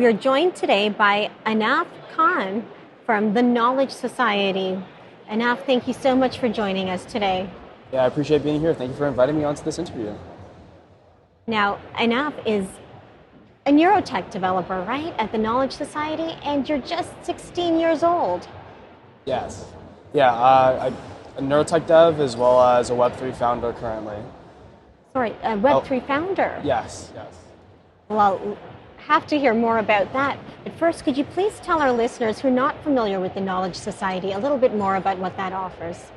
We are joined today by Ahnaaf from the Knowledge Society. Ahnaaf, thank you so much for joining us today. Yeah, I appreciate being here. Thank you for inviting me onto this interview. Now, Ahnaaf is a neurotech developer, right, at the Knowledge Society, and you're just 16 years old. Yes. Yeah, I'm a neurotech dev as well as a Web3 founder currently. Sorry, a Oh, Web3 founder. yes. Well, have to hear more about that. But first, could you please tell our listeners who are not familiar with the Knowledge Society a little bit more about what that offers?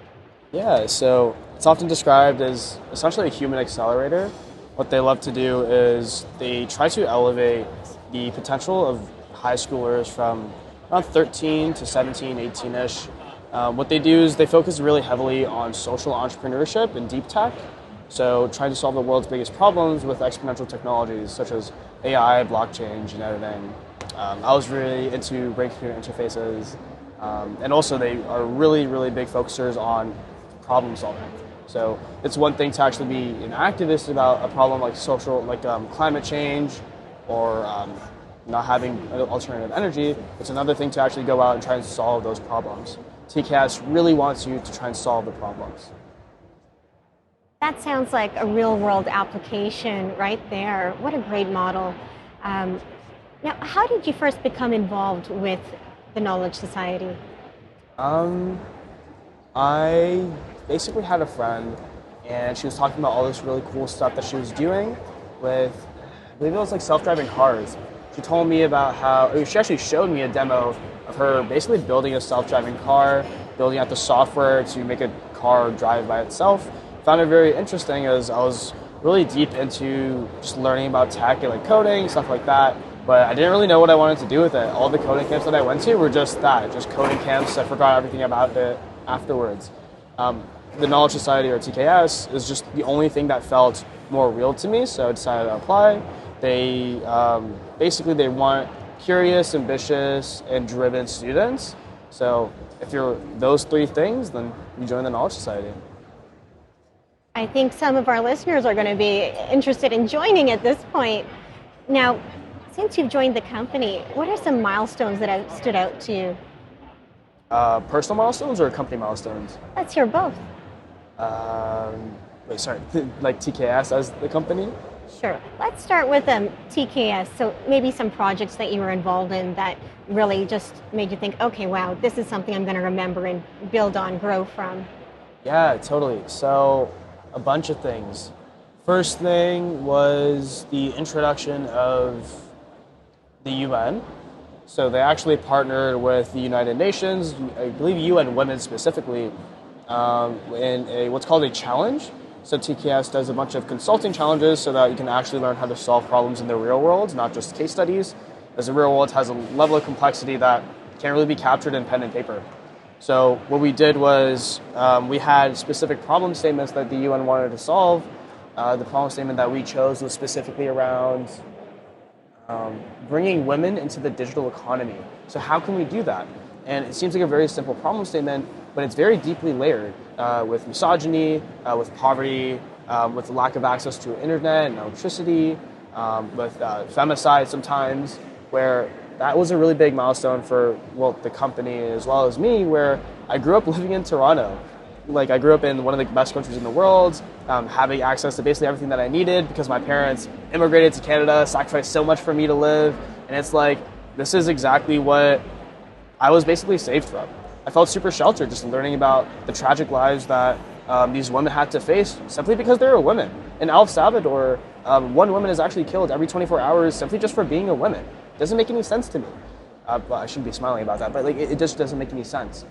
Yeah, so it's often described as essentially a human accelerator. What they love to do is they try to elevate the potential of high schoolers from around 13 to 17, 18-ish. What they do is they focus really heavily on social entrepreneurship and deep tech. So trying to solve the world's biggest problems with exponential technologies such as AI, blockchain, gene editing. I was really into brain-computer interfaces. And also they are really big focusers on problem solving. So it's one thing to actually be an activist about a problem like climate change or not having alternative energy. It's another thing to actually go out and try and solve those problems. TKS really wants you to try and solve the problems. That sounds like a real world application right there. What a great model. Now, how did you first become involved with the Knowledge Society? I basically had a friend, and she was talking about all this really cool stuff that she was doing with, I believe it was like self-driving cars. She told me about she actually showed me a demo of her basically building a self-driving car, building out the software to make a car drive by itself. Found it very interesting as I was really deep into just learning about tech and like coding, stuff like that. But I didn't really know what I wanted to do with it. All the coding camps that I went to were just coding camps. I forgot everything about it afterwards. The Knowledge Society, or TKS, is just the only thing that felt more real to me, so I decided to apply. They basically want curious, ambitious, and driven students. So if you're those three things, then you join the Knowledge Society. I think some of our listeners are going to be interested in joining at this point. Now, since you've joined the company, what are some milestones that have stood out to you? Personal milestones or company milestones? Let's hear both. Wait, sorry, like TKS as the company? Sure. Let's start with TKS. So maybe some projects that you were involved in that really just made you think, okay, wow, this is something I'm going to remember and build on, grow from. Yeah, totally. So a bunch of things. First thing was the introduction of the UN. So they actually partnered with the United Nations, I believe UN Women specifically, in what's called a challenge. So TKS does a bunch of consulting challenges so that you can actually learn how to solve problems in the real world, not just case studies, as the real world has a level of complexity that can't really be captured in pen and paper. So what we did was we had specific problem statements that the UN wanted to solve. The problem statement that we chose was specifically around bringing women into the digital economy. So how can we do that? And it seems like a very simple problem statement, but it's very deeply layered with misogyny, with poverty, with the lack of access to internet and electricity, with femicide sometimes, where that was a really big milestone for the company as well as me, where I grew up living in Toronto. Like I grew up in one of the best countries in the world, having access to basically everything that I needed because my parents immigrated to Canada, sacrificed so much for me to live, and it's like, this is exactly what I was basically saved from. I felt super sheltered just learning about the tragic lives that these women had to face simply because they were women. In El Salvador, one woman is actually killed every 24 hours simply just for being a woman. It doesn't make any sense to me. Well, I shouldn't be smiling about that, but it just doesn't make any sense.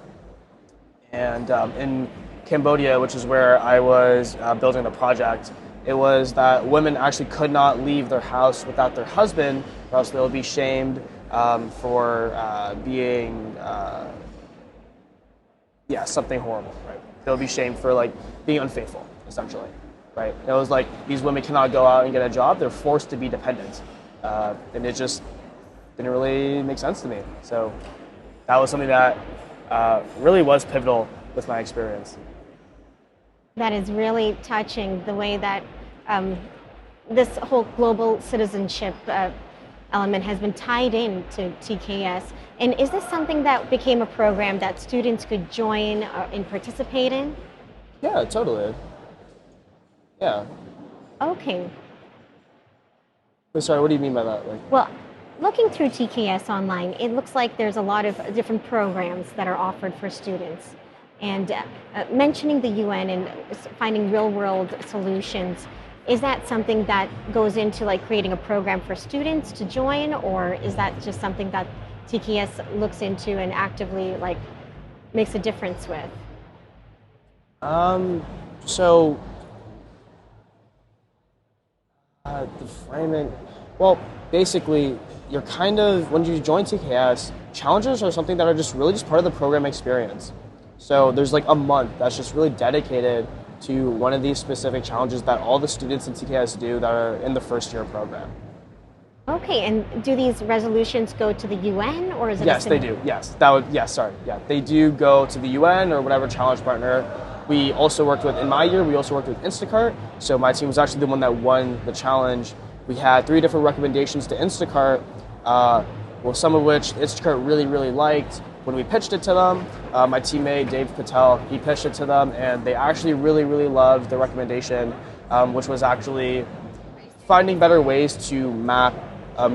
And in Cambodia, which is where I was building the project, it was that women actually could not leave their house without their husband, or else they'll be shamed for being something horrible, right? They'll be shamed for being unfaithful, essentially, right? It was like these women cannot go out and get a job; they're forced to be dependent, and it just didn't really make sense to me. So that was something that really was pivotal with my experience. That is really touching, the way that this whole global citizenship element has been tied in to TKS. And is this something that became a program that students could join and participate in? Yeah, totally. Yeah. Okay. Sorry, what do you mean by that? Like, Well, looking through TKS online, it looks like there's a lot of different programs that are offered for students. And mentioning the UN and finding real-world solutions, is that something that goes into like creating a program for students to join, or is that just something that TKS looks into and actively like makes a difference with? so the framing, well, basically, you're kind of, when you join TKS, challenges are something that are just really just part of the program experience. So there's like a month that's just really dedicated to one of these specific challenges that all the students in TKS do that are in the first year program. Okay, and do these resolutions go to the UN, or is it? Yes, they do. Yes, they do go to the UN or whatever challenge partner. We also worked with, in my year, we also worked with Instacart. So my team was actually the one that won the challenge. We had 3 different recommendations to Instacart, some of which Instacart really, really liked. When we pitched it to them, my teammate, Dave Patel, he pitched it to them, and they actually really, really loved the recommendation, which was actually finding better ways to map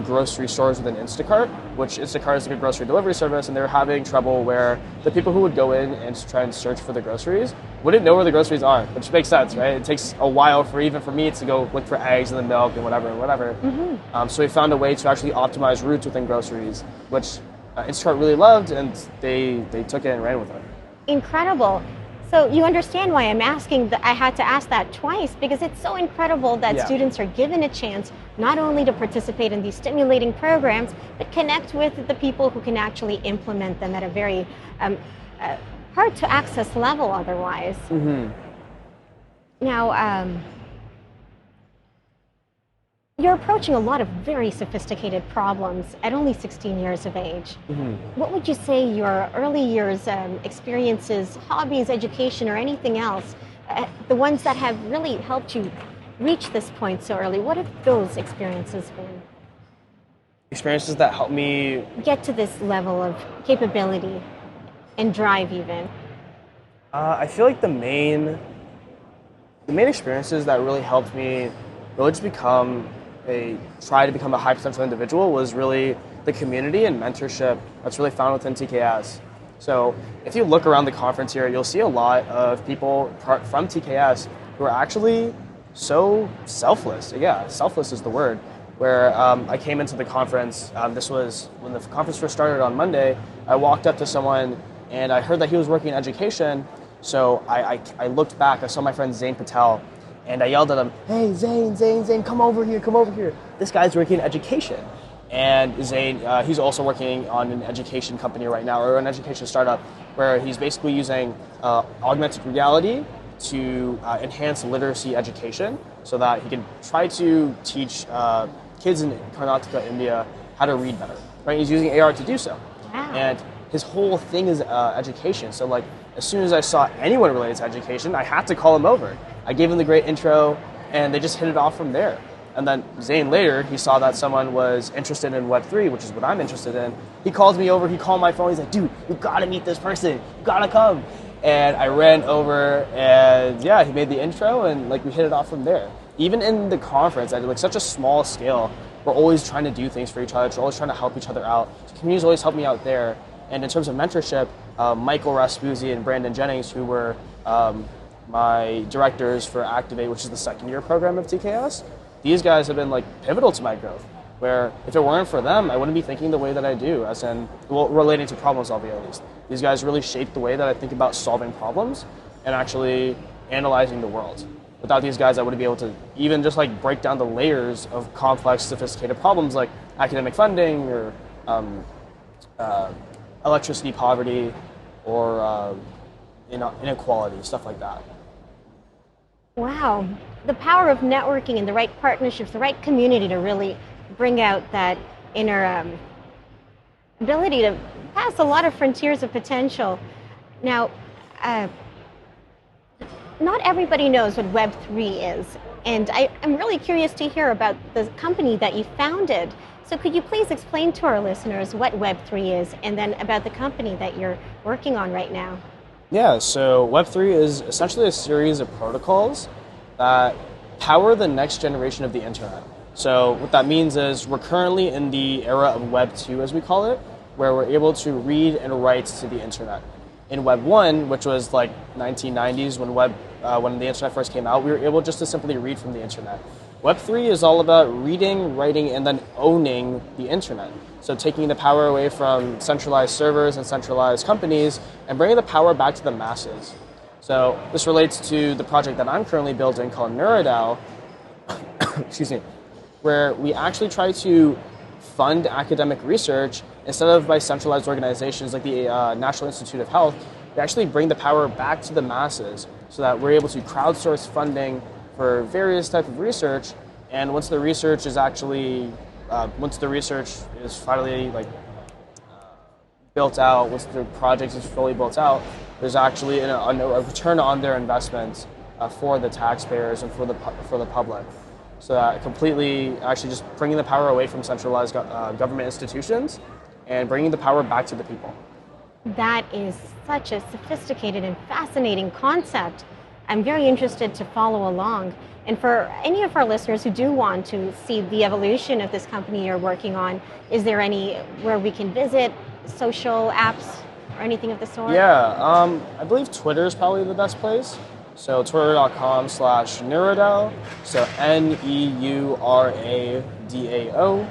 grocery stores within Instacart, which Instacart is like a grocery delivery service, and they were having trouble where the people who would go in and try and search for the groceries wouldn't know where the groceries are, which makes sense, right? It takes a while for me to go look for eggs and the milk and whatever. Mm-hmm. So we found a way to actually optimize routes within groceries, which Instacart really loved, and they took it and ran with it. Incredible. So you understand why I'm asking I had to ask that twice, because it's so incredible that students are given a chance not only to participate in these stimulating programs, but connect with the people who can actually implement them at a very hard to access level otherwise. Mm-hmm. Now, you're approaching a lot of very sophisticated problems at only 16 years of age. Mm-hmm. What would you say your early years experiences, hobbies, education, or anything else, the ones that have really helped you reach this point so early, what have those experiences been? Experiences that helped me get to this level of capability and drive even? I feel like the main experiences that really helped me really just try to become a high potential individual was really the community and mentorship that's really found within TKS. So if you look around the conference here, you'll see a lot of people from TKS who are actually so selfless. Yeah, selfless is the word. Where I came into the conference, this was when the conference first started on Monday, I walked up to someone and I heard that he was working in education. So I looked back, I saw my friend Zain Patel, and I yelled at him, "Hey, Zain, come over here. This guy's working in education." And Zain, he's also working on an education company right now, or an education startup, where he's basically using augmented reality to enhance literacy education so that he can try to teach kids in Karnataka, India, how to read better. Right? He's using AR to do so. Wow. And his whole thing is education. So like, as soon as I saw anyone related to education, I had to call him over. I gave him the great intro, and they just hit it off from there. And then Zain later, he saw that someone was interested in Web3, which is what I'm interested in. He calls me over, he called my phone, he's like, "Dude, you gotta meet this person, you gotta come." And I ran over, and yeah, he made the intro, and like we hit it off from there. Even in the conference, at like such a small scale, we're always trying to do things for each other, we're always trying to help each other out. The community's always helped me out there. And in terms of mentorship, Michael Raspuzzi and Brandon Jennings, who were my directors for Activate, which is the second year program of TKS, these guys have been like pivotal to my growth, where if it weren't for them, I wouldn't be thinking the way that I do, as in, well, relating to problem solving at least. These guys really shaped the way that I think about solving problems and actually analyzing the world. Without these guys, I wouldn't be able to even just like break down the layers of complex, sophisticated problems like academic funding or electricity poverty or inequality, stuff like that. Wow. The power of networking and the right partnerships, the right community to really bring out that inner ability to pass a lot of frontiers of potential. Now, not everybody knows what Web3 is, and I'm really curious to hear about the company that you founded. So could you please explain to our listeners what Web3 is and then about the company that you're working on right now? Yeah, so Web3 is essentially a series of protocols that power the next generation of the internet. So what that means is we're currently in the era of Web 2, as we call it, where we're able to read and write to the internet. In Web 1, which was like 1990s when the internet first came out, we were able just to simply read from the internet. Web 3 is all about reading, writing, and then owning the internet. So taking the power away from centralized servers and centralized companies and bringing the power back to the masses. So this relates to the project that I'm currently building called Neurotech, excuse me, where we actually try to fund academic research instead of by centralized organizations like the National Institute of Health. We actually bring the power back to the masses so that we're able to crowdsource funding for various types of research. And once the research is finally built out, once the project is fully built out, there's actually a return on their investment for the taxpayers and for the public. So that completely actually just bringing the power away from centralized government institutions and bringing the power back to the people. That is such a sophisticated and fascinating concept. I'm very interested to follow along. And for any of our listeners who do want to see the evolution of this company you're working on, is there any where we can visit, social apps or anything of the sort? Yeah, I believe Twitter is probably the best place. So twitter.com/Neurodao, so Neuradao.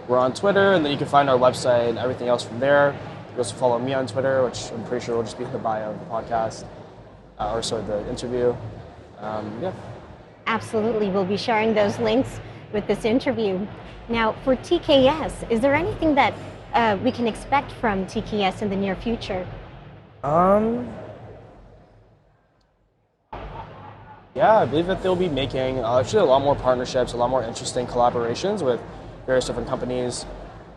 We're on Twitter, and then you can find our website and everything else from there. You can also follow me on Twitter, which I'm pretty sure will just be in the bio of the podcast, the interview. Yeah. Absolutely. We'll be sharing those links with this interview. Now, for TKS, is there anything that we can expect from TKS in the near future? Yeah, I believe that they'll be making actually a lot more partnerships, a lot more interesting collaborations with various different companies.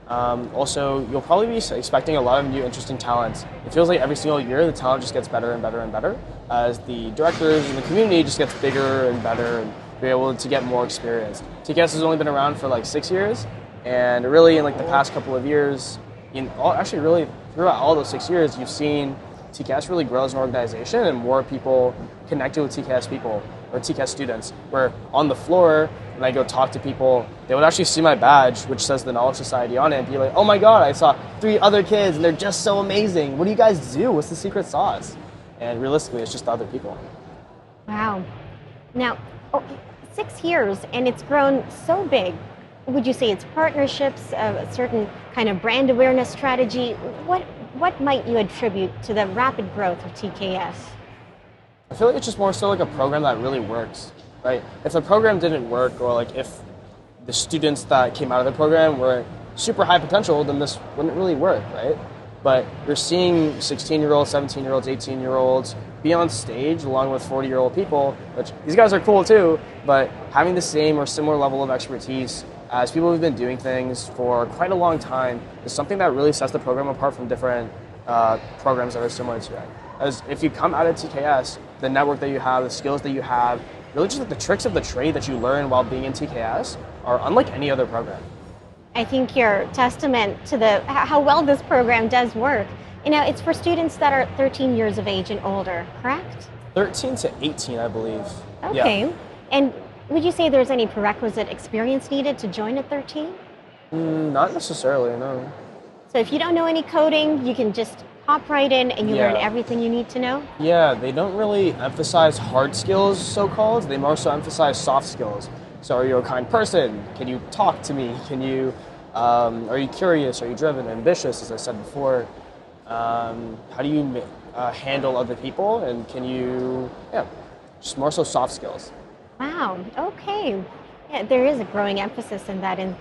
Also, you'll probably be expecting a lot of new interesting talents. It feels like every single year the talent just gets better and better and better as the directors and the community just gets bigger and better and be able to get more experience. TKS has only been around for like 6 years, and really in like the past couple of years, really throughout all those 6 years, you've seen TKS really grow as an organization and more people connected with TKS people or TKS students. Where on the floor, when I go talk to people, they would actually see my badge, which says the Knowledge Society on it, and be like, oh my God, I saw 3 other kids and they're just so amazing. What do you guys do? What's the secret sauce? And realistically, it's just the other people. Wow. Now, 6 years and it's grown so big. Would you say it's partnerships, a certain kind of brand awareness strategy? What might you attribute to the rapid growth of TKS? I feel like it's just more so like a program that really works, right? If the program didn't work, or like if the students that came out of the program were super high potential, then this wouldn't really work, right? But you're seeing 16-year-olds, 17-year-olds, 18-year-olds be on stage along with 40-year-old people, which these guys are cool too, but having the same or similar level of expertise as people who've been doing things for quite a long time is something that really sets the program apart from different programs that are similar to it. As if you come out of TKS, the network that you have, the skills that you have, really just like the tricks of the trade that you learn while being in TKS are unlike any other program. I think you're testament to how well this program does work. You know, it's for students that are 13 years of age and older, correct? 13 to 18, I believe. Okay. Yeah. And would you say there's any prerequisite experience needed to join at 13? Not necessarily, no. So if you don't know any coding, you can just hop right in and you learn everything you need to know? Yeah, they don't really emphasize hard skills, so-called. They more so emphasize soft skills. So are you a kind person? Can you talk to me? Are you curious? Are you driven, ambitious, as I said before? How do you handle other people? And just more so soft skills. Wow, okay. Yeah, there is a growing emphasis in that in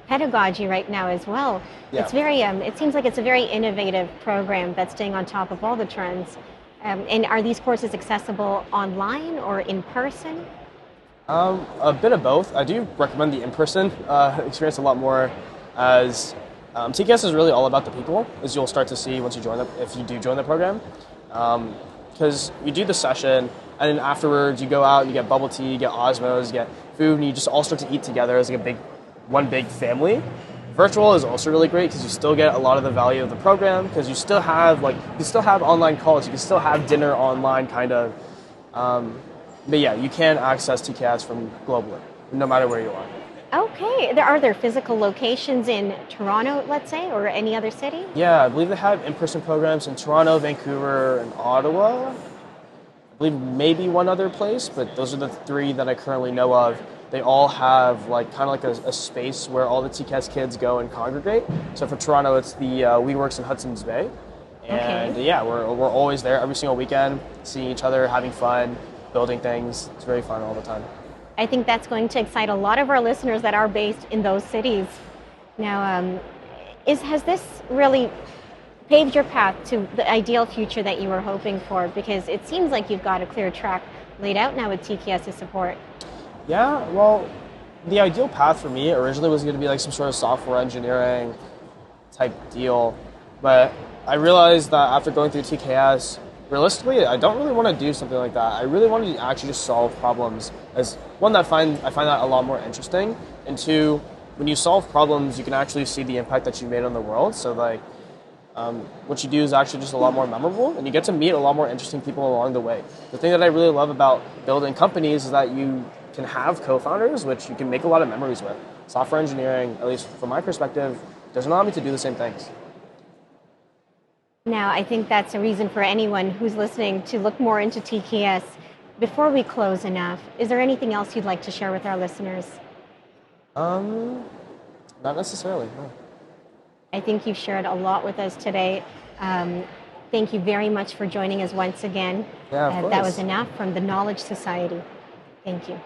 pedagogy right now as well. Yeah. It's very, it seems like it's a very innovative program that's staying on top of all the trends. And are these courses accessible online or in person? A bit of both. I do recommend the in-person experience a lot more, as TKS is really all about the people, as you'll start to see once you if you do join the program. Because you do the session, and then afterwards you go out, you get bubble tea, you get osmos, you get food, and you just all start to eat together as like a big one big family. Virtual is also really great because you still get a lot of the value of the program because you still have online calls, you can still have dinner online kind of. But yeah, you can access TKS from globally, no matter where you are. Okay. Are there physical locations in Toronto, let's say, or any other city? Yeah, I believe they have in-person programs in Toronto, Vancouver, and Ottawa. I believe maybe one other place, but those are the three that I currently know of. They all have like kind of like a space where all the TCAS kids go and congregate. So for Toronto, it's the WeWorks in Hudson's Bay, and Okay. yeah, we're always there every single weekend, seeing each other, having fun, building things. It's very fun all the time. I think that's going to excite a lot of our listeners that are based in those cities. Now, has this really paved your path to the ideal future that you were hoping for? Because it seems like you've got a clear track laid out now with TKS's support. Yeah, well, the ideal path for me originally was going to be like some sort of software engineering type deal, but I realized that after going through TKS, realistically, I don't really want to do something like that. I really wanted to actually just solve problems. As one, that I find that a lot more interesting, and two, when you solve problems, you can actually see the impact that you made on the world. So like, what you do is actually just a lot more memorable, and you get to meet a lot more interesting people along the way. The thing that I really love about building companies is that you can have co-founders, which you can make a lot of memories with. Software engineering, at least from my perspective, doesn't allow me to do the same things. Now, I think that's a reason for anyone who's listening to look more into TKS. Before we close, Ahnaaf, is there anything else you'd like to share with our listeners? Not necessarily, no. I think you've shared a lot with us today. Thank you very much for joining us once again. Yeah, of course. That was Ahnaaf from the Knowledge Society. Thank you.